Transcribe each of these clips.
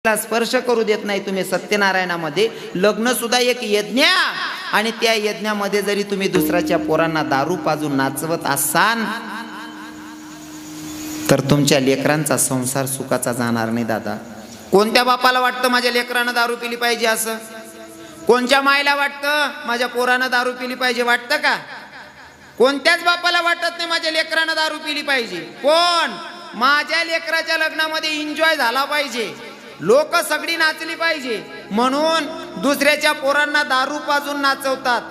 स्पर्श करू देत नाही तुम्ही सत्यनारायणामध्ये। लग्न सुद्धा एक यज्ञ आणि त्या यज्ञामध्ये जरी तुम्ही दुसऱ्याच्या पोरांना दारू पाजून नाचवत असाल तर तुमच्या लेकरांचा संसार सुखाचा जाणार नाही दादा। कोणत्या बापाला वाटतं माझ्या लेकरानं दारू पिली पाहिजे असं? कोणत्या मायला वाटतं माझ्या पोरानं दारू पिली पाहिजे? वाटतं का? कोणत्याच बापाला वाटत नाही माझ्या लेकरानं दारू पिली पाहिजे। कोण? माझ्या लेकराच्या लग्नामध्ये एन्जॉय झाला पाहिजे, लोक सगळी नाचली पाहिजे म्हणून दुसऱ्याच्या पोरांना दारू पाजून नाचवतात।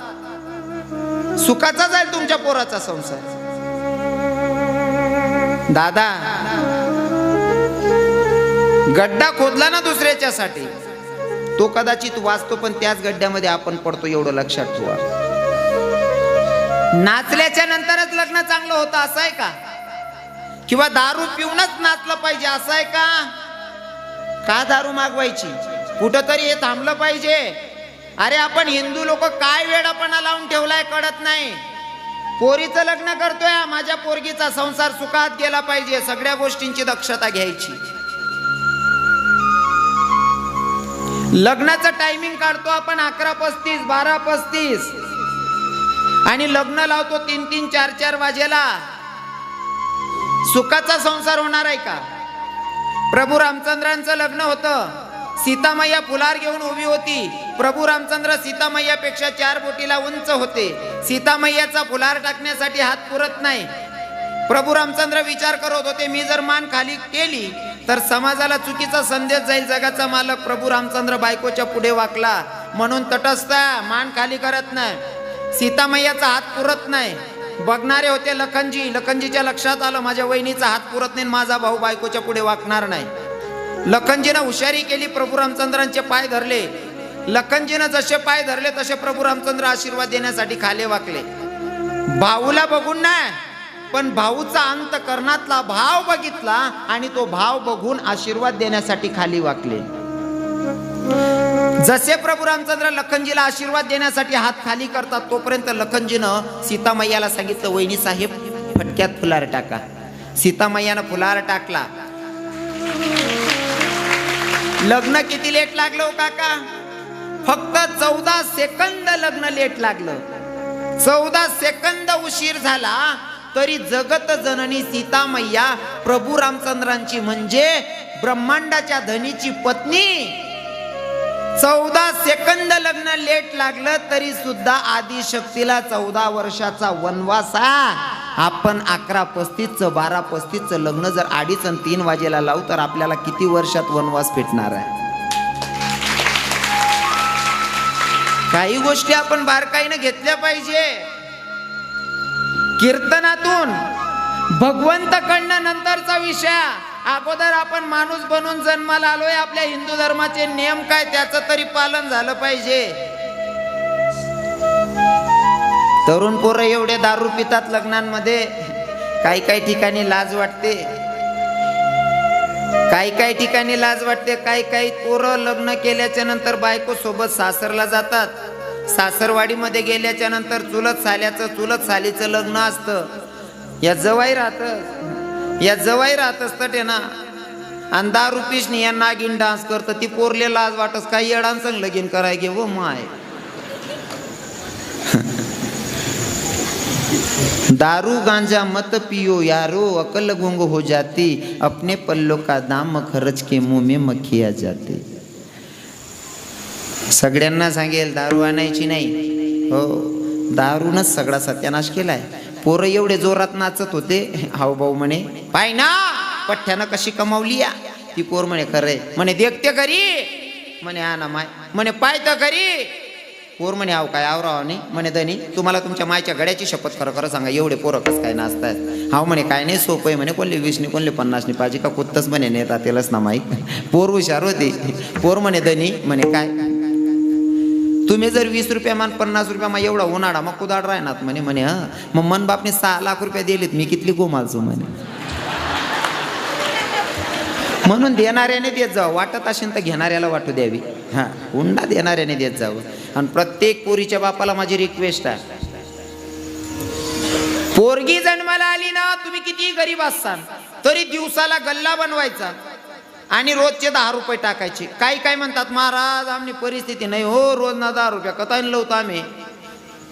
सुखाचा जाईल तुमच्या पोराचा संसार। दादा गड्डा खोदला ना दुसऱ्याच्यासाठी, तो कदाचित वाचतो पण त्याच गड्ड्यामध्ये आपण पडतो, एवढं लक्षात ठेवा। नाचल्याच्या नंतरच लग्न चांगलं होतं असं आहे का? किंवा दारू पिऊनच नाचलं पाहिजे असं आहे का? का दारू मागवायची? कुठंतरी हे थांबलं पाहिजे। अरे आपण हिंदू लोक काय वेडपणा लावून ठेवलाय कळत नाही। पोरीचं लग्न करतोय, माझ्या पोरगीचा संसार सुखात गेला पाहिजे, सगळ्या गोष्टींची दक्षता घ्यायची। लग्नाचं टायमिंग काढतो आपण 11:35 12:35 आणि लग्न लावतो 3-3 4-4 वाजेला। सुखाचा संसार होणार आहे का? प्रभू रामचंद्रांचं लग्न होतं, सीतामय्या फुलार घेऊन उभी होती। प्रभू रामचंद्र सीतामय्यापेक्षा 4 बोटीला उंच होते। सीतामय्याचा फुलार टाकण्यासाठी हात पुरत नाही। प्रभू रामचंद्र विचार करत होते, मी जर मान खाली केली तर समाजाला चुकीचा संदेश जाईल। जगाचा मालक प्रभू रामचंद्र बायकोच्या पुढे वाकला म्हणून तटस्थ मान खाली करत नाही। सीतामय्याचा हात पुरत नाही। बघणारे होते लखनजी, लखनजीच्या लक्षात आलं माझ्या वहिनीचा हात पुरत नाही, माझा भाऊ बायकोच्या पुढे वाकणार नाही। लखनजीनं हुशारी केली, प्रभू रामचंद्रांचे पाय धरले। लखनजीनं जसे पाय धरले तसे प्रभू रामचंद्र आशीर्वाद देण्यासाठी खाली वाकले। भाऊला बघून नाही पण भाऊचा अंतकरणातला भाव बघितला आणि तो भाव बघून आशीर्वाद देण्यासाठी खाली वाकले। जसे प्रभू रामचंद्र लखनजीला आशीर्वाद देण्यासाठी हात खाली करतात तोपर्यंत लखनजीनं सीतामय्याला सांगितलं, वहिनी साहेब फटक्यात फुलार टाका। सीतामय्यानं फुलार टाकला। लग्न किती लेट लागलं हो काका? फक्त 14 सेकंद लग्न लेट लागलं। 14 सेकंद उशीर झाला तरी जगत जननी सीतामय्या प्रभू रामचंद्रांची म्हणजे ब्रह्मांडाच्या धनीची पत्नी। 14 सेकंद लग्न लेट लागलं तरी सुद्धा आदिशक्तीला 14 वर्षाचा वनवास। आपण 11:35 12:35 लग्न जर 2:30 आणि 3 वाजेला लावू तर आपल्याला किती वर्षात वनवास भेटणार आहे? काही गोष्टी आपण बारकाईने घेतल्या पाहिजे। कीर्तनातून भगवंत कडनं नंतरचा विषय, अगोदर आपण माणूस बनून जन्माला आलोय, आपल्या हिंदू धर्माचे नियम काय त्याचं तरी पालन झालं पाहिजे। तरुण पोरं एवढे दारू पितात लग्नांमध्ये, काही ठिकाणी लाज वाटते, काही ठिकाणी लाज वाटते। काही पोरं लग्न केल्याच्या नंतर बायको सोबत सासरला जातात। सासरवाडीमध्ये गेल्याच्या नंतर चुलत सालीचं लग्न असतं। या जवाई राहत असत ना, आणि दारू पिशनी या नागिन डान्स करत ती पोरले लाज वाटस, काही येडांचं लगीन कराय गे वो माय। दारू गांजा मत पियो यारो, अकल गुंग हो जाती, अपने पल्लों का दाम खर्च के मुंह में मक्खी आ जाती। सगळ्यांना सांगेल दारू आणायची नाही। हो, दारूनच सगळा सत्यानाश केलाय। पोरं एवढे जोरात नाचत होते, हाव भाऊ म्हणे पाय ना पठ्ठ्यानं कशी कमावली या। ती पोर म्हणे खरंय, म्हणे देखते घरी, म्हणे हा ना माय, म्हणे पाय तर घरी। पोर म्हणे हाव काय आवराव नाही, म्हणे धनी तुम्हाला तुमच्या मायच्या गड्याची शपथ खरं सांगा, एवढे पोरं कसं काय नाचतात? हाव म्हणे काय नाही सोपं आहे म्हणे, कोणले 20 कोणले 50 पाहिजे का कुत्तच म्हणे नेता तेलच ना माईक। पोर हुशार होते। पोर म्हणे धनी म्हणे काय तुम्ही जर 20 रुपया मान 50 रुपया मा एवढा उन्हाळा मग कुदाड राहणार म्हणे हा मग मन बापने 6 लाख रुपये दिलेत, मी कितली गोमालचो म्हणे। म्हणून देणाऱ्याने देत जावं, वाटत असेल तर घेणाऱ्याला वाटू द्यावी। हा, हुंडा देणाऱ्याने देत जावं। आणि प्रत्येक पोरीच्या बापाला माझी रिक्वेस्ट आहे, पोरगी जन्माला आली ना, तुम्ही किती गरीब असाल तरी दिवसाला गल्ला बनवायचा। आणि रोजचे 10 रुपये टाकायचे. काही काय म्हणतात महाराज आमची परिस्थिती नाही हो, रोज ना 10 रुपये कथा लावतो आम्ही.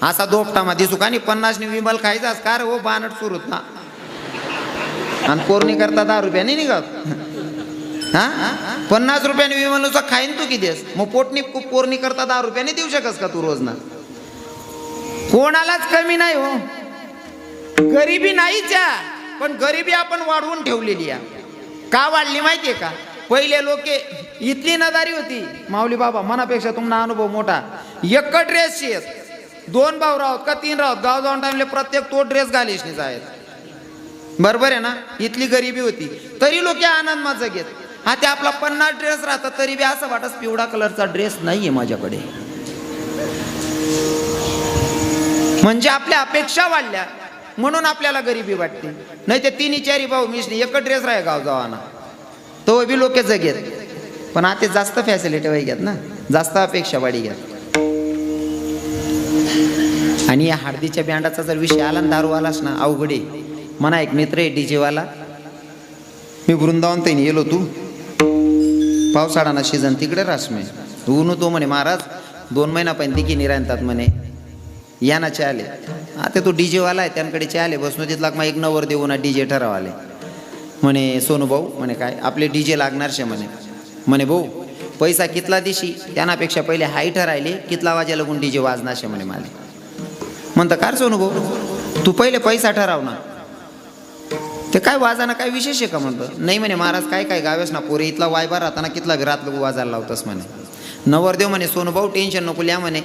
असा दोपटामा दिसू का नाही 50 विमल खायचाच का रे हो, बानट सुरूत ना. आणि पोरणी करता 10 रुपयाने निघत. हा 50 रुपयाने विमल नुसतं खाईन तू किती देस, मग पोटणी पोरणी करता 10 रुपयाने देऊ शकस का तू रोज ना. कोणालाच कमी नाही हो, गरिबी नाहीच आहे, पण गरिबी आपण वाढवून ठेवलेली आहे. का वाढली माहितीये का? पहिले लोके इथली नदारी होती. माऊली बाबा मनापेक्षा तुम्हाला अनुभव मोठा. एक ड्रेस शेत 2 भाऊ राहत का 3 राहत, गाव जाऊन टाइमले प्रत्येक तो ड्रेस घालीशनीच आहेत. बरोबर आहे ना. इथली गरिबी होती तरी लोक आनंद मजा घेत. हा ते आपला 50 ड्रेस राहतात तरी बी असं वाटत पिवळा कलरचा ड्रेस नाहीये माझ्याकडे. म्हणजे आपल्या अपेक्षा वाढल्या म्हणून आपल्याला गरिबी वाटते. नाही ते 3-4 भाऊ मिसनी एक ड्रेस राहे गाव जावाना तो बी लोक जगेत. पण आता जास्त फॅसिलिटी वाई घेत ना, जास्त अपेक्षा वाढी घेत. आणि या हळदीच्या बँडाचा जर विषय आला ना, दारू आलास ना अवघडे. मना एक मित्र आहे डीजेवाला, मी वृंदावन तैन येलो तू पावसाळाना सीजन तिकडे रासमे ऊन तो म्हणे महाराज 2 महिना पण तिकी निरांतात म्हणे या ना चहाले. आता तो डीजेवाला आहे त्यांकडे चहाले बसनो तिथला मग एक नवर देऊ ना डीजे ठरवाले. म्हणे सोनू भाऊ म्हणे काय आपले डीजे लागणार शे म्हणे. म्हणे भाऊ पैसा कितला दिशी त्यानापेक्षा पहिले हाई ठरायले कितला वाजा लागून डीजे वाजणार शे म्हणे मला. म्हणतं कार सोनू भाऊ तू पहिले पैसा ठराव ना, ते काय वाजाना काय विशेष आहे का? म्हणतं नाही म्हणे महाराज काय काय गावेस ना पोरे इथला वायबार राहताना कितला घरात लोक वाजायला लावतस म्हणे. नवरदेव म्हणे सोनू भाऊ टेन्शन नको लिया म्हणे,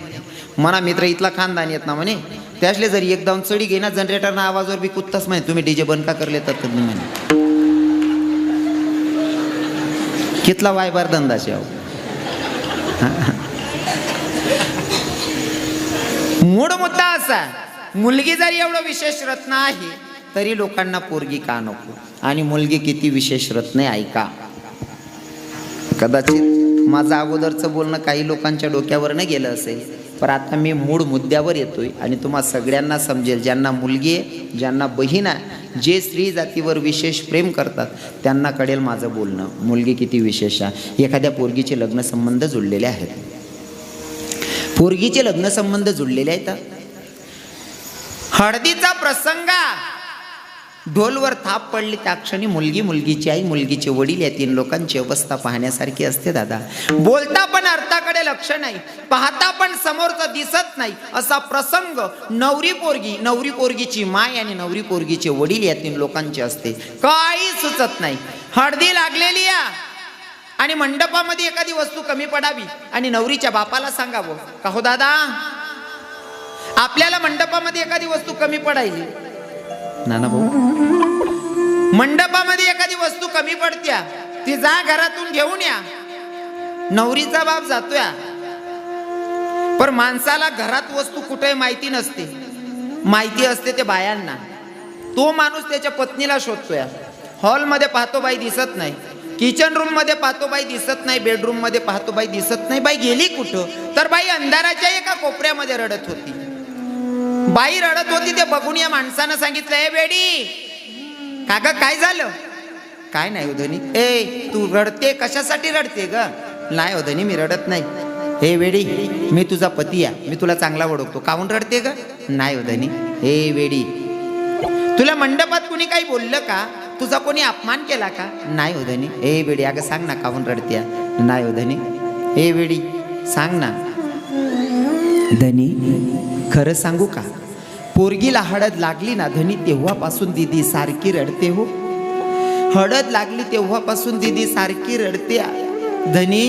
मना मित्र इथला खानदान येत ना म्हणे, त्यासले जरी एक दाऊन चढी घे ना जनरेटरना आवाजवर बी कुत्ताच म्हणे तुम्ही डीजे बंद का करले तर म्हणे. कितला वायबार धंदाचे आहो. मूळ मुद्दा असा, मुलगी जरी एवढं विशेष रत्न आहे तरी लोकांना पोरगी का नको. आणि मुलगी किती विशेष रत्न आहे ऐका. कदाचित माझं अगोदरचं बोलणं काही लोकांच्या डोक्यावर न गेलं असेल, पण आता मी मूळ मुद्द्यावर येतोय आणि तुम्हा सगळ्यांना समजेल. ज्यांना मुलगी आहे, ज्यांना बहीण आहे, जे स्त्री जातीवर विशेष प्रेम करतात त्यांना कळेल माझं बोलणं. मुलगी किती विशेष आहे. एखाद्या पोरगीचे लग्न संबंध जुळलेले आहेत, पोरगीचे लग्न संबंध जुळलेले आहेत. हळदीचा प्रसंग ढोलवर थाप पडली त्या क्षणी मुलगी, मुलगीची आई, मुलगीचे वडील या 3 लोकांची अवस्था पाहण्यासारखी असते दादा. बोलता पण अर्थाकडे लक्ष नाही, पाहता पण समोरचं दिसत नाही असा प्रसंग नवरी पोरगीची माय आणि नवरी पोरगीचे वडील या 3 लोकांचे असते. काही सुचत नाही. हळदी लागलेली आणि मंडपामध्ये एखादी वस्तू कमी पडावी आणि नवरीच्या बापाला सांगावं का हो दादा आपल्याला मंडपामध्ये एखादी वस्तू कमी पडायली. नाना भाऊ मंडपामध्ये एखादी वस्तू कमी पडत्या ती जा घरातून घेऊन या. नवरीचा बाप जातोय, पण माणसाला घरात वस्तू कुठे माहिती नसते, माहिती असते ते बायांना. तो माणूस त्याच्या पत्नीला शोधतोय. हॉलमध्ये पाहतो बाई दिसत नाही, किचन रूम मध्ये पाहतो बाई दिसत नाही, बेडरूम मध्ये पाहतो बाई दिसत नाही. बाई गेली कुठं? तर बाई अंधाराच्या एका कोपऱ्यामध्ये रडत होती. बाई रडत होती ते बघून या माणसानं सांगितलं ए बेडी काका काय झालं? काय नाही हो धनी. ए तू रडते कशासाठी रडते ग? नाही हो धनी मी रडत नाही. हे वेडी मी तुझा पती आहे, मी तुला चांगला ओळखतो, काहून रडते ग? नाही हो धनी. हे वेडी तुला मंडपात कुणी काही बोललं का? तुझा कोणी अपमान केला का? नाही हो धनी. ए वेडी अगं सांग ना काहून रडते? नाही हो धनी. ए वेडी सांग ना. धनी खरं सांगू का, पोरगीला हळद लागली ना धनी तेव्हापासून दीदी सारखी रडते हो. हळद लागली तेव्हापासून दीदी सारखी रडते धनी.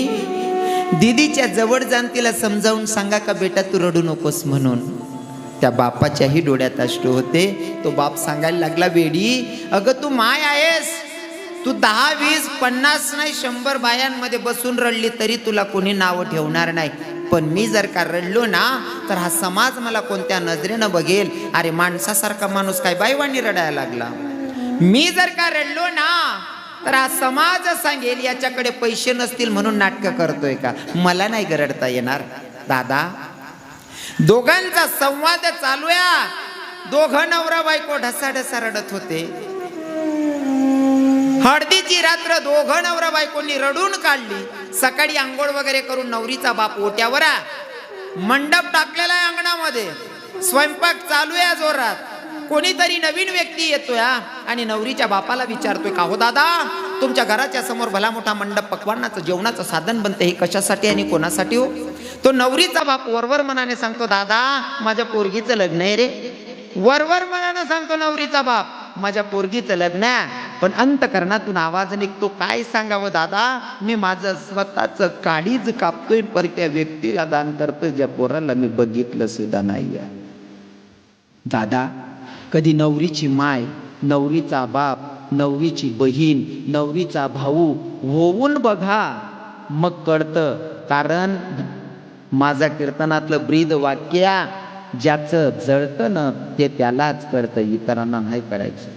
दीदीच्या जवळ जाऊन तिला समजावून सांगा का बेटा तू रडू नकोस म्हणून. त्या बापाच्याही डोळ्यात अश्रू होते. तो बाप सांगायला लागला वेडी अगं तू माय आहेस, तू 10, 20, 50 नाही 100 बायांमध्ये बसून रडली तरी तुला कोणी नाव ठेवणार नाही. पण मी जर का रडलो ना तर हा समाज मला कोणत्या नजरेनं बघेल. अरे माणसासारखा माणूस काय बाईवाणी रडायला लागला. मी जर का रडलो ना तर हा समाज सांगेल याच्याकडे पैसे नसतील म्हणून नाटक करतोय का. मला नाही रडता येणार. दादा दोघांचा संवाद चालू आहे. दोघं नवरा बायको ढसाढसा रडत होते. हळदीची रात्र दोघं नवरा बायकोंनी रडून काढली. सकाळी आंघोळ वगैरे करून नवरीचा बाप ओट्यावर मंडप टाकलेला आहे अंगणामध्ये. स्वयंपाक चालू आहे जोरात. कोणीतरी नवीन व्यक्ती येतोय आणि नवरीच्या बापाला विचारतोय, का हो दादा, तुमच्या घराच्या समोर भला मोठा मंडप पक्वान्नाचं जेवणाचं साधन बनते, हे कशासाठी आणि कोणासाठी हो? तो नवरीचा बाप वरवर मनाने सांगतो, दादा माझ्या पोरगीचं लग्न आहे रे. वरवर मनाने सांगतो नवरीचा बाप, माझ्या पोरगीचं लग्न आहे. पण अंतकरणातून आवाज निघतो, काय सांगावं दादा, मी माझं स्वतःच काळीज कापतोय, पर त्या व्यक्तीला दान करतोय ज्या पोराला मी बघितलं सुद्धा नाही. दादा, कधी नवरीची माय, नवरीचा बाप, नवरीची बहीण, नवरीचा भाऊ होऊन बघा, मग कळतं. कारण माझा कीर्तनातलं ब्रीद वाक्य, ज्याचं जळतं ना ते त्यालाच कळतं, इतरांना नाही कळायचं.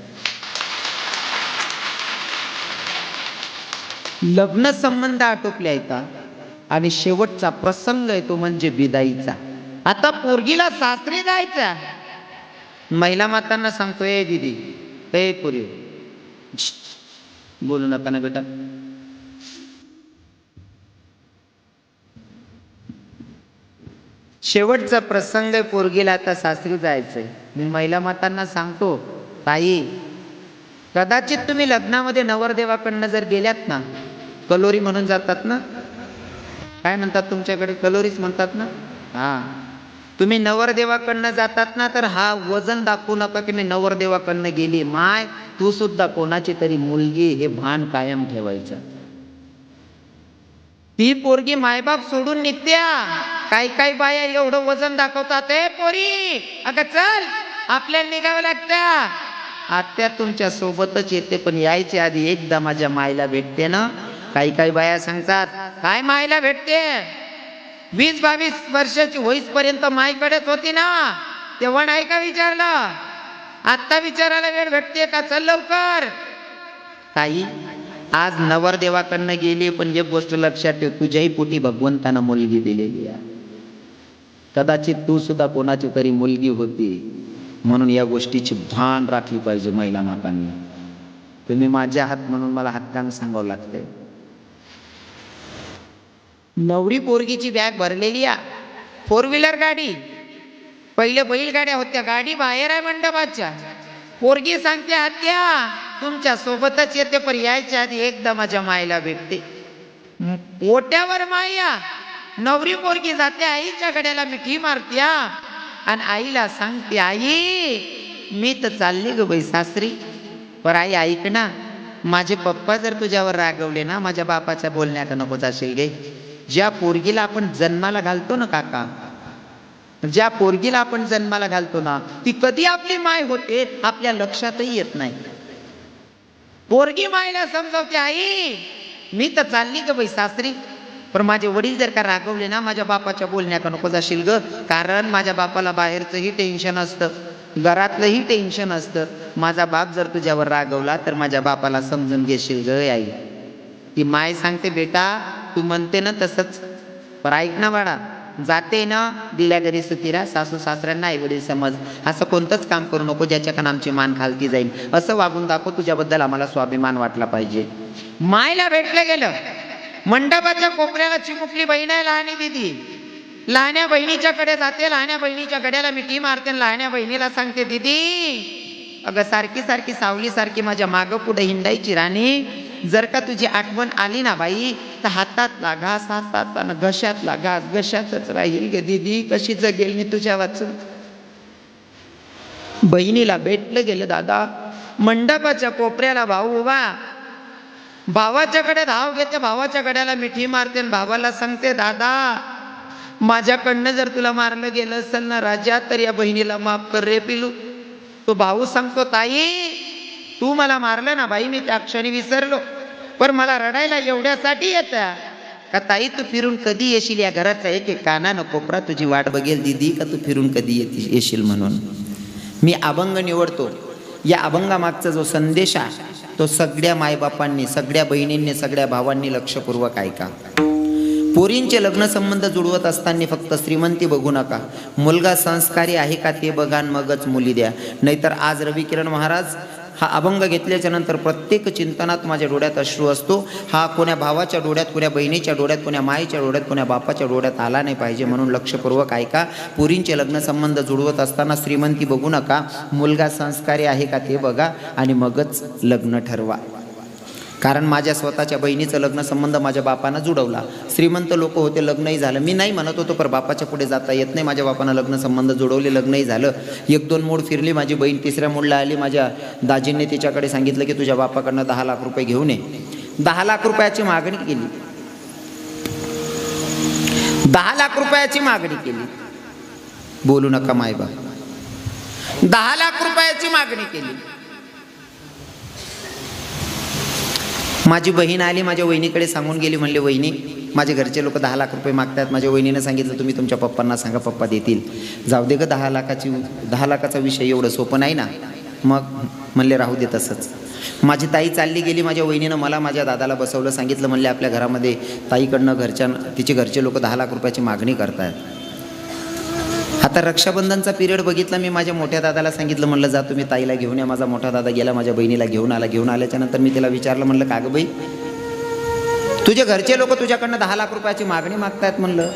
लग्न संबंध आटोपले आहेत आणि शेवटचा प्रसंग आहे तो म्हणजे बिदाईचा. आता पोरगीला सासरी जायचा. महिला मातांना सांगतोय, दीदी ते पोरी बोलू नका ना बेटा. शेवटचा प्रसंग आहे, पोरगीला आता सासरी जायचंय. मी महिला मातांना सांगतो, ताई कदाचित तुम्ही लग्नामध्ये नवरदेवाकडनं जर गेल्यात ना, कलोरी म्हणून जातात ना, काय म्हणतात तुमच्याकडे, कलोरीच म्हणतात ना. तुम्ही नवरदेवाकडनं जातात ना, तर हा वजन दाखवू नका की मी नवरदेवाकडनं गेली. माय, तू सुद्धा कोणाची तरी मुलगी, हे भान कायम ठेवायचं. ती पोरगी मायबाप सोडून निघत्या. काही बाया एवढं वजन दाखवतात, ए पोरी अगं चल आपल्याला निघावं लागतं. आत्या तुमच्या सोबतच येते, पण यायच्या आधी एकदा माझ्या मायला भेटते ना. काही बाया सांगतात, काय मायला भेटते, 20-22 वर्षाची होईपर्यंत मायकडेच होती ना, तेव्हा नाही का विचारलं, आत्ता विचारायला वेळ भेटते का, चल लवकर. ताई, आज नवरदेवाकडनं गेली, पण एक गोष्ट लक्षात ठेव, तुझ्याही पोटी भगवंतानं मुलगी दिलेली आहे. कदाचित तू सुद्धा कोणाची तरी मुलगी होती, म्हणून या गोष्टीची भान राखली पाहिजे महिला मातांनी. तुम्ही माझ्या हात म्हणून मला हक्कानं सांगावं लागते. नवरी पोरगीची बॅग भरलेली आहे, 4 व्हीलर गाडी. पहिले बैलगाड्या होत्या, गाडी बाहेर आहे मंडपाच्या. पोरगी सांगते, आत्या तुमच्या सोबतच येते, पण यायच्या आधी एकदा माझ्या मायला भेटते. ओट्यावर माया. नवरी पोरगी जाते आईच्या गड्याला मिठी मारत्या आणि आईला सांगते, आई मी तर चालली ग बाई सासरी, पर आई ऐक ना, माझे पप्पा जर तुझ्यावर रागवले ना, माझ्या बापाच्या बोलण्यात नको जाशील गे. ज्या पोरगीला आपण जन्माला घालतो ना काका, ज्या पोरगीला आपण जन्माला घालतो ना, ती कधी आपली माय होते आपल्या लक्षातही येत नाही. पोरगी मायला समजावते, आई मी तर चालली ग बाई सासरी, पण माझे वडील जर का रागवले ना, माझ्या बापाच्या बोलण्यात नको जाशील ग. कारण माझ्या बापाला बाहेरचंही टेन्शन असतं, घरातलंही टेन्शन असतं. माझा बाप जर तुझ्यावर रागवला तर माझ्या बापाला समजून घेशील ग आई. ती माय सांगते, बेटा तू म्हणते ना तसंच, पण ऐक ना बाळा, जाते ना दिल्या घरी सुतीरा, सासू सासऱ्यांना आई वडील समज, असं कोणतंच काम करू नको ज्याच्याकडे आमची मान खालती जाईल. असं वागून दाखव, तुझ्याबद्दल आम्हाला स्वाभिमान वाटला पाहिजे. मायला भेटलं गेलं. मंडपाच्या कोपऱ्याला चिमुकली बहीण आहे, लहानी दिदी. लहान्या बहिणीच्याकडे जाते, लहान्या बहिणीच्या गड्याला मिठी मारते, लहान्या बहिणीला सांगते, दिदी अगं सारखी सारखी सावली सारखी माझ्या मागं पुढे हिंडायची राणी, जर का तुझी आठवण आली ना बाई, तर हातातला घास हातात आणि घशातला घास घशातच राहील गे दीदी, कशी जगेल मी तुझ्या वाचून. बहिणीला भेटलं गेलं दादा. मंडपाच्या कोपऱ्याला भाऊ उभा, भावाच्याकडे धाव घेते, भावाच्या गड्याला मिठी मारते, भावाला सांगते, दादा माझ्याकडनं जर तुला मारलं गेलं असेल ना राजा, तर या बहिणीला माफ कर रे पिलू. तो भाऊ सांगतो, ताई तू मला मारलं ना बाई, मी त्या क्षणी विसरलो, पण मला रडायला एवढ्यासाठी येतं का ताई तू फिरून कधी येशील, या घराचा एक एक कानानं कोपरा तुझी वाट बघेल दीदी, का तू फिरून कधी येशील म्हणून. मी अभंग निवडतो. या अभंगामागचा जो संदेश आहे तो सगळ्या मायबापांनी, सगळ्या बहिणींनी, सगळ्या भावांनी लक्षपूर्वक ऐका. पोरींचे लग्न संबंध जुळवत असताना फक्त श्रीमंती बघू नका, मुलगा संस्कारी आहे का ते बघा, मगच मुली द्या. नाहीतर आज रविकिरण महाराज हा अभंग घेतल्याच्या नंतर प्रत्येक चिंतनात माझ्या डोळ्यात अश्रू असतो. हा कोण्या भावाच्या डोळ्यात, कोण्या बहिणीच्या डोळ्यात, कोण्या माईच्या डोळ्यात, कोण्या बापाच्या डोळ्यात आला नाही पाहिजे, म्हणून लक्षपूर्वक ऐका. पुरींचे लग्न संबंध जुळवत असताना श्रीमंती बघू नका, मुलगा संस्कारी आहे का ते बघा आणि मगच लग्न ठरवा. कारण माझ्या स्वतःच्या बहिणीचं लग्न संबंध माझ्या बापानं जुळवला. श्रीमंत लोक होते, लग्नही झालं. मी नाही म्हणत होतो, पण बापाच्या पुढे जाता येत नाही. माझ्या बापानं लग्न संबंध जुळवले, लग्नही झालं. 1-2 मोड फिरली माझी बहीण, तिसऱ्या मोडला आली. माझ्या दाजींनी तिच्याकडे सांगितलं की तुझ्या बापाकडनं 10 लाख रुपये घेऊन ये. 10 लाख रुपयाची मागणी केली. 10 लाख रुपयाची मागणी केली. बोलू नका मायबा. 10 लाख रुपयाची मागणी केली. माझी बहीण आली, माझ्या वहिनीकडे सांगून गेली, म्हणले वहिनी माझे घरचे लोक 10 लाख रुपये मागतात. माझ्या वहिनीनं सांगितलं तुम्ही तुमच्या पप्पांना सांगा, पप्पा देतील. जाऊ दे ग, 10 लाखाचा विषय एवढं सोपं नाही ना. मग म्हणले राहू दे तसंच. माझी ताई चालली गेली. माझ्या वहिनीनं मला माझ्या दादाला बसवलं, सांगितलं म्हणले आपल्या घरामध्ये ताईकडनं तिचे घरचे लोक 10 लाख रुपयाची मागणी करतायत. आता रक्षाबंधनचा पिरियड बघितला. मी माझ्या मोठ्या दादाला सांगितलं, म्हणलं जा तुम्ही ताईला घेऊन या. माझा मोठा दादा गेला, माझ्या बहिणीला घेऊन आला. घेऊन आल्याच्या नंतर मी तिला विचारलं, म्हणलं का गं बाई तुझे घरचे लोक तुझ्याकडनं 10 लाख रुपयाची मागणी मागतायत. म्हणलं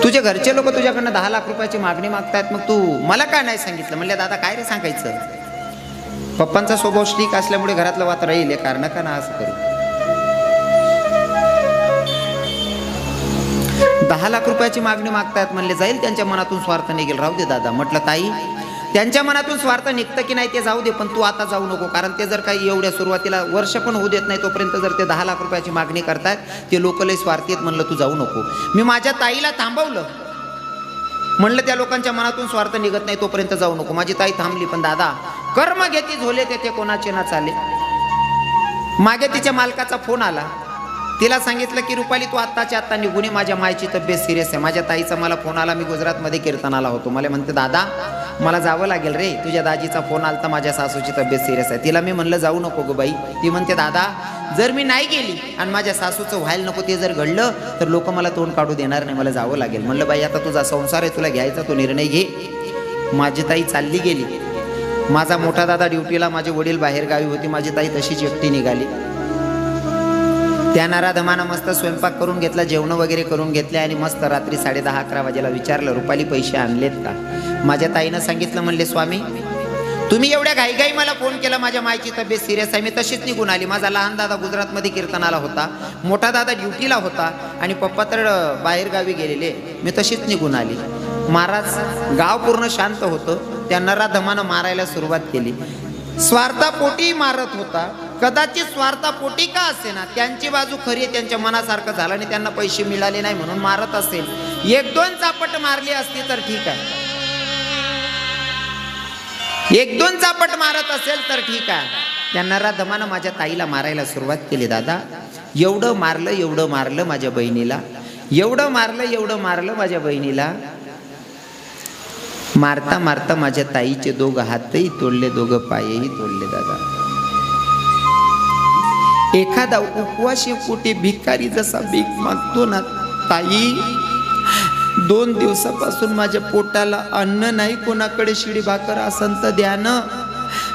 तुझे घरचे लोक तुझ्याकडनं 10 लाख रुपयाची मागणी मागतायत, मग तू मला का नाही सांगितलं. म्हणले दादा काय रे सांगायचं, पप्पांचा स्वभाव स्ट्रिक असल्यामुळे घरातलं वात राहील, कारण का ना असं करू. 10 लाख रुपयाची मागणी मागतायत. म्हणले जाईल त्यांच्या मनातून स्वार्थ निघेल, राहू दे दादा. म्हटलं ताई त्यांच्या मनातून स्वार्थ निघतं की नाही ते जाऊ दे, पण तू आता जाऊ नको. कारण ते जर काही एवढ्या सुरुवातीला वर्ष पण होऊ देत नाही, तोपर्यंत जर ते 10 लाख रुपयाची मागणी करतायत, ते लोक लय स्वार्थी आहेत. म्हणलं तू जाऊ नको. मी माझ्या ताईला थांबवलं, म्हणलं त्या लोकांच्या मनातून स्वार्थ निघत नाही तोपर्यंत जाऊ नको. माझी ताई थांबली. पण दादा कर्म घेती झोले ते कोणाचे ना चाले. मागे तिच्या मालकाचा फोन आला. तिला सांगितलं की रुपाली तू आत्ताच्या आत्ता निघून ये, माझ्या मायची तब्येत सिरियस आहे. माझ्या ताईचा मला फोन आला, मी गुजरातमध्ये कीर्तनाला होतो. मला म्हणते दादा मला जावं लागेल रे, तुझ्या दाजीचा फोन आलता, माझ्या सासूची तब्येत सिरियस आहे. तिला मी म्हणलं जाऊ नको गो बाई. ती म्हणते दादा जर मी नाही गेली आणि माझ्या सासूचं व्हायला नको ते जर घडलं तर लोक मला तोंड काढू देणार नाही, मला जावं लागेल. म्हणलं बाई आता तुझा संसार आहे, तुला घ्यायचा तो निर्णय घे. माझी ताई चालली गेली. माझा मोठा दादा ड्युटीला, माझे वडील बाहेर गावी होती. माझी ताई तशीच एकटी निघाली. त्या नराधमानं मस्त स्वयंपाक करून घेतला, जेवण वगैरे करून घेतले आणि मस्त रात्री 10:30-11 वाजेला विचारलं रुपाली पैसे आणलेत का. माझ्या ताईनं सांगितलं, म्हणले स्वामी तुम्ही एवढ्या घाईघाई मला फोन केला, माझ्या मायची तब्येत सिरियस आहे. मी तशीच निघून आली. माझा लहान दादा गुजरातमध्ये कीर्तनाला होता, मोठा दादा ड्युटीला होता आणि पप्पा तर बाहेर गावी गेलेले. मी तशीच निघून आली. महाराज गाव पूर्ण शांत होतं. त्या नराधमानं मारायला सुरुवात केली. स्वार्थापोटी मारत होता. कदाचित स्वार्थापोटी का असे ना, त्यांची बाजू खरी आहे, त्यांच्या मनासारखं झालं आणि त्यांना पैसे मिळाले नाही म्हणून मारत असेल. 1-2 चापट मारली असती तर ठीक आहे, 1-2 चापट मारत असेल तर ठीक आहे. त्या नराधमानं माझ्या ताईला मारायला सुरुवात केली. दादा एवढं मारलं माझ्या बहिणीला, एवढं मारलं माझ्या बहिणीला. मारता मारता माझ्या ताईचे 2 हातही तोडले, 2 पायही तोडले. दादा एखादा उपवाशी पोटी भिकारी जसा भीक मागतो ना, ताई 2 दिवसापासून माझ्या पोटाला अन्न नाही, कोणाकडे शिडी भाकर असन तर द्या ना.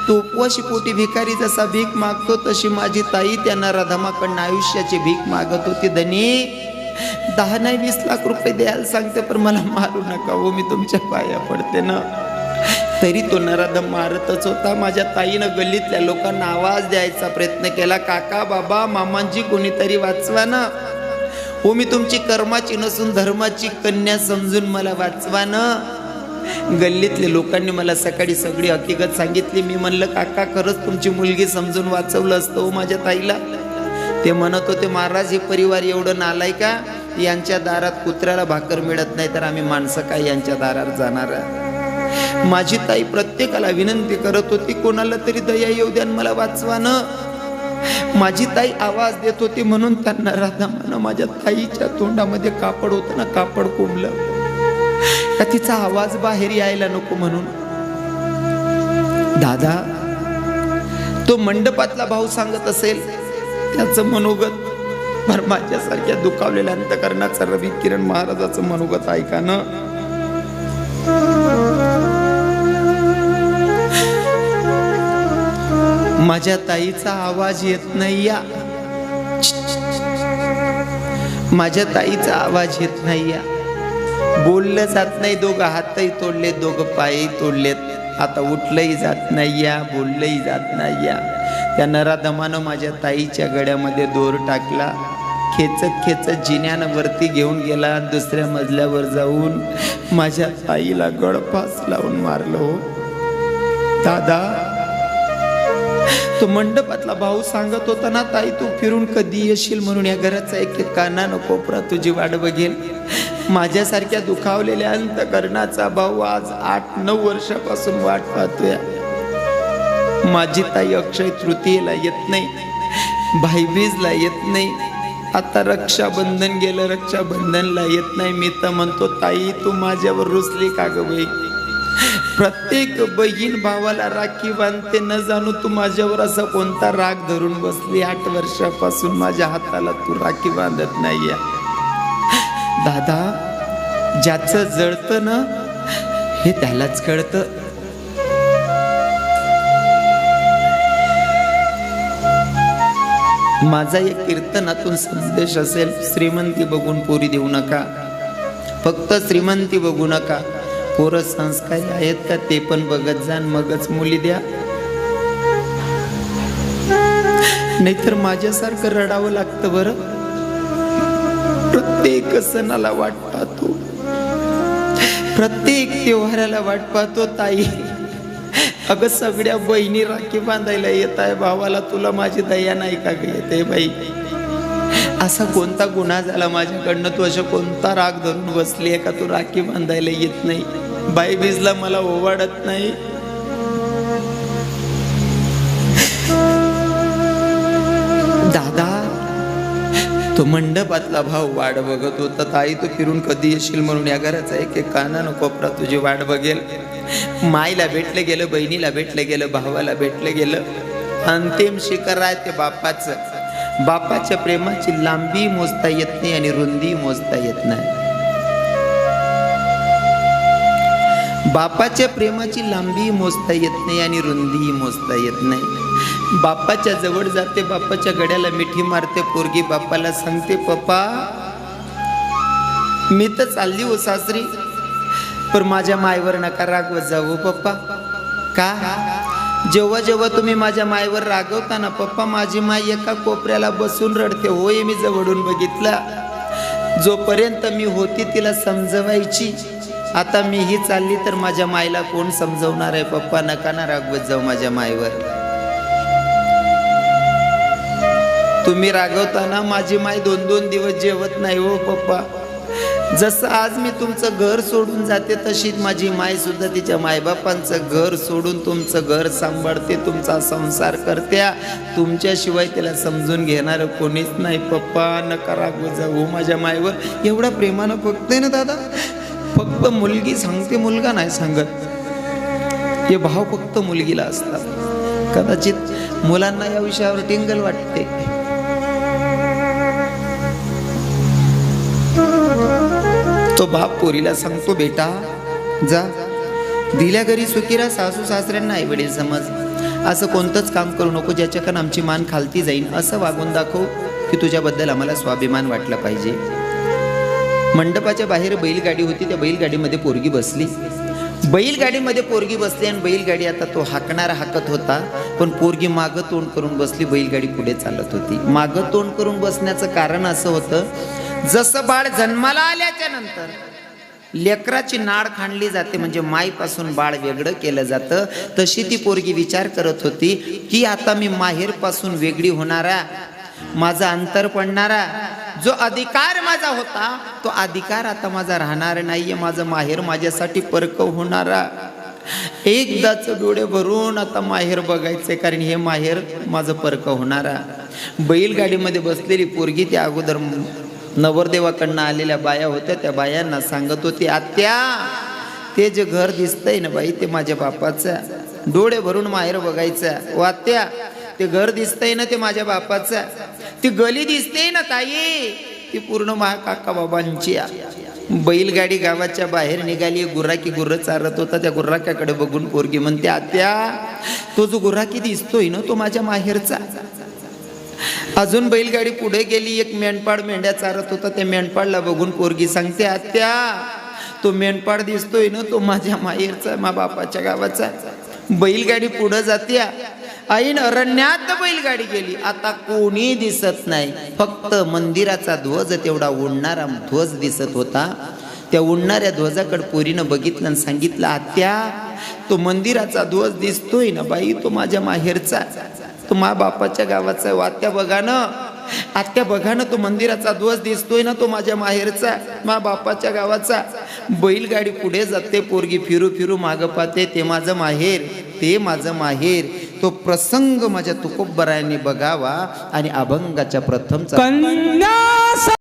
तो उपवाशी पोटी भिकारी जसा भीक मागतो तशी माझी ताई त्यांना नराधमाकडनं आयुष्याची भीक मागत होती. धनी 10 नाही 20 लाख रुपये द्यायला सांगते, पण मला मारू नका हो, मी तुमच्या पाया पडते ना. तरी तो नराधम मारतच होता. माझ्या ताईनं गल्लीतल्या लोकांना आवाज द्यायचा प्रयत्न केला, काका बाबा मामांजी कोणीतरी वाचवा ना हो, मी तुमची कर्माची नसून धर्माची कन्या समजून मला वाचवा ना. गल्लीतल्या लोकांनी मला सकाळी सगळी हकीकत सांगितली. मी म्हणलं काका खरंच तुमची मुलगी समजून वाचवलं असतं हो माझ्या ताईला. ते म्हणत होते महाराज हे परिवार एवढं नालाय का, यांच्या दारात कुत्र्याला भाकर मिळत नाही तर आम्ही माणसं काय यांच्या दारात जाणार. माझी ताई प्रत्येकाला विनंती करत होती, कोणाला तरी दया येऊ द्या मला वाचवा ना. माझी ताई आवाज देत होती म्हणून त्यांना नराधमानं माझ्या ताईच्या तोंडामध्ये कापड होतं ना, कापड कोंबलं का तिचा आवाज बाहेर यायला नको म्हणून. दादा तो मंडपातला भाऊ सांगत असेल त्याचं मनोगत, पण माझ्यासारख्या दुखावलेल्या अंतकरणाचा रवी किरण महाराजाचं मनोगत ऐका ना. माझ्या ताईचा आवाज येत नाही या, माझ्या ताईचा आवाज येत नाही या, बोललं जात नाही, दोघं हातही तोडलेत, दोघं पायही तोडलेत, आता उठलंही जात नाही या, बोललंही जात नाही या. त्या नराधमानं माझ्या ताईच्या गळ्यामध्ये दोर टाकला, खेचत खेचत जिन्यानं वरती घेऊन गेला, दुसऱ्या मजल्यावर जाऊन माझ्या ताईला गळफास लावून मारलो. दादा, तो मंडपातला भाऊ सांगत होता ना, ताई तू फिरून कधी येशील म्हणून, या घराचा एक एक कानानं कोपरा तुझी वाट बघेल. माझ्यासारख्या दुखावलेल्या अंतकरणाचा भाऊ आज 8-9 वर्षापासून वाट पाहतोय. माझी ताई अक्षय तृतीयेला येत नाही, भाईबीजला येत नाही, आता रक्षाबंधन गेलं, रक्षाबंधनला येत नाही. मी तर म्हणतो ताई तू माझ्यावर रुसली का ग बाई? प्रत्येक बहीण भावाला राखी बांधते, न जाणू तू माझ्यावर असा कोणता राग धरून बसली? 8 वर्षापासून माझ्या हाताला तू राखी बांधत नाहीये. दादा, ज्याचं जळतं ना हे त्यालाच कळतं. माझा एक कीर्तनातून संदेश असेल, श्रीमंती बघून पोरी देऊ नका, फक्त श्रीमंती बघू नका. पोरं संस्कारी आहेत का ते पण बघत जा, मगच मुली द्या. नाहीतर माझ्यासारखं रडावं लागतं बरं. प्रत्येक सणाला वाट पाहतो, प्रत्येक त्योहाराला वाट पाहतो. ताई अगं सगळ्या बहिणी राखी बांधायला येत आहे भावाला, तुला माझी दया नाही का ग येते बाई? असा कोणता गुन्हा झाला माझ्याकडनं? तू अशा कोणता राग धरून बसली आहे का तू राखी बांधायला येत नाही? बाई बीजला मला ओवाळत नाही. दादा, तो मंडपातला भाव वाट बघत होता, ताई तू फिरून कधी येशील म्हणून, या घराचा एक एक कानानं कोपरा तुझी वाट बघेल. माईला भेटलं गेलं, बहिणीला भेटलं गेलं, भावाला भेटलं गेलं. अंतिम शिखर आहे ते बापाचं. बापाच्या प्रेमाची लांबी मोजता येत नाही आणि रुंदी मोजता येत नाही. बापाच्या प्रेमाची लांबी मोजता येत नाही आणि रुंदी मोजता येत नाही. बापाच्या जवळ जाते, बापाच्या गड्याला मिठी मारते पोरगी, बापाला सांगते पप्पा मी तर चालली हो सासरी, पण माझ्या मायवर नका रागवत जाऊ पप्पा. का? जेव्हा जेव्हा तुम्ही माझ्या मायवर रागवता ना पप्पा, माझी माय एका कोपऱ्याला बसून रडते. होय, मी जवळून बघितला. जोपर्यंत मी होती तिला समजवायची, आता मी ही चालली तर माझ्या मायला कोण समजवणार आहे? पप्पा नका ना रागवत जाऊ माझ्या मायवर. तुम्ही रागवताना माझी माय 2-2 दिवस जेवत नाही हो पप्पा. जसं आज मी तुमचं घर सोडून जाते, तशी माझी माय सुद्धा तिच्या मायबापांचं घर सोडून तुमचं घर सांभाळते, तुमचा संसार करते. तुमच्याशिवाय तिला समजून घेणार कोणीच नाही. पप्पा नका रागवत जाऊ माझ्या मायवर. एवढा प्रेमानं बघते ना दादा. फक्त मुलगी सांगते, मुलगा नाही सांगत. हे भाव फक्त मुलगीला असतात. कदाचित मुलांना या विषयावर टिंगल वाटते. तो बाप पोरीला सांगतो, बेटा जा, दिल्या घरी सुखीरा, सासू सासऱ्यांना आई वडील समज. असं कोणतंच काम करू नको ज्याच्याकडून आमची मान खालती जाईल. असं वागून दाखव की तुझ्याबद्दल आम्हाला स्वाभिमान वाटला पाहिजे. मंडपाच्या बाहेर बैलगाडी होती, त्या बैलगाडीमध्ये पोरगी बसली. बैलगाडीमध्ये पोरगी बसली आणि बैलगाडी आता तो हाकणारा हाकत होता, पण पोरगी मागं तोंड करून बसली. बैलगाडी पुढे चालत होती. मागं तोंड करून बसण्याचं कारण असं होतं, जसं बाळ जन्माला आल्याच्या नंतर लेकराची नाळ खांडली जाते, म्हणजे माईपासून बाळ वेगळं केलं जातं, तशी ती पोरगी विचार करत होती की आता मी माहेरपासून वेगळी होणारा, माझा अंतर पडणारा जो अधिकार माझा होता, तो अधिकार आता माझा राहणार नाहीये. माझं माहेर माझ्यासाठी परक होणारा. एकदाच डोळे भरून आता माहेर बघायचंय, कारण हे माहेर माझं परक होणारा. बैलगाडीमध्ये बसलेली पोरगी त्या अगोदर नवरदेवाकडनं आलेल्या बाया होत्या, त्या बायांना सांगत होती, आत्या ते जे घर दिसतंय ना बाई, ते माझ्या बापाचं. डोळे भरून माहेर बघायचं. ओ आत्या, ते घर दिसतंय ना, ते माझ्या बापाचं. ती गली दिसते ना ताई, ती पूर्ण माझ्या काका बाबांची. बैलगाडी गावाच्या बाहेर निघाली, गुर्राकी गुर्र चारत होता. त्या गुर्राकाकडे बघून पोरगी म्हणते, आत्या तो जो गुर्राकी दिसतोय ना तो माझ्या माहेरचा. अजून बैलगाडी पुढे गेली, एक मेंढपाळ मेंढ्या चारत होता. त्या मेंढपाळला बघून पोरगी सांगते, आत्या तो मेंढपाळ दिसतोय ना तो माझ्या माहेरचा, मा बापाच्या गावाचा. बैलगाडी पुढे जात्या, ऐन अरण्यात बैलगाडी गेली. आता कोणी दिसत नाही, फक्त मंदिराचा ध्वज तेवढा उडणारा ध्वज दिसत होता. त्या उडणाऱ्या ध्वजाकडे पोरीनं बघितलं आणि सांगितलं, आत्या तो मंदिराचा ध्वज दिसतोय ना बाई तो माझ्या माहेरचा, तो मा बापाच्या गावाचा. आत्या बघा ना, आत्या बघा ना, तो मंदिराचा ध्वज दिसतोय ना तो माझ्या माहेरचा, मा बापाच्या गावाचा. बैलगाडी पुढे जाते, पोरगी फिरू फिरू मागं पाहते, ते माझं माहेर, ते माझं माहेर. तो प्रसंग माझ्या तुकोबरायांनी बघावा आणि अभंगाच्या प्रथमचा